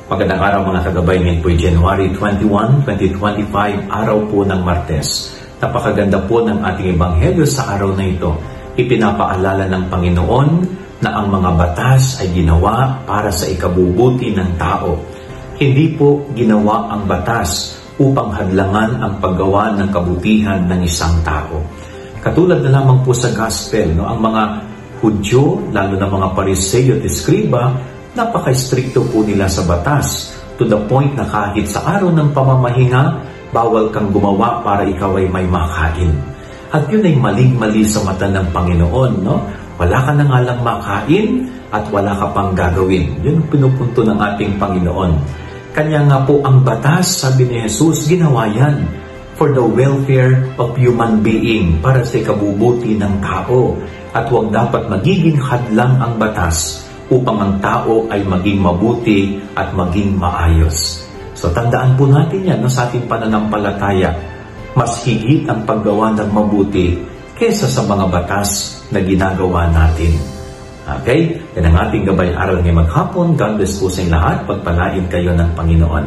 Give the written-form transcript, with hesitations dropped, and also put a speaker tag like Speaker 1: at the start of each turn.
Speaker 1: Magandang araw mga kagabay, ngayon po January 21, 2025, araw po ng Martes. Napakaganda po ng ating ebanghelyo sa araw na ito. Ipinapaalala ng Panginoon na ang mga batas ay ginawa para sa ikabubuti ng tao. Hindi po ginawa ang batas upang hadlangan ang paggawa ng kabutihan ng isang tao. Katulad na lamang po sa gospel, ang mga Hudyo, lalo na mga Pariseo at Eskriba, napaka-stricto po nila sa batas, to the point na kahit sa araw ng pamamahinga, bawal kang gumawa para ikaw ay may makain. At yun ay maling-mali sa mata ng Panginoon, no? Wala ka na nga lang makain at wala ka pang gagawin. Yun ang pinupunto ng ating Panginoon. Kanya nga po ang batas, sabi ni Jesus, ginawa yan for the welfare of human being, para sa ikabubuti ng tao. At huwag dapat magiging hadlang ang batas upang ang tao ay maging mabuti at maging maayos. So tandaan po natin yan sa ating pananampalataya. Mas higit ang paggawa ng mabuti kesa sa mga batas na ginagawa natin. Okay? Yan ang ating gabay araw ngayong maghapon. God bless po sa inyo lahat. Pagpalain kayo ng Panginoon.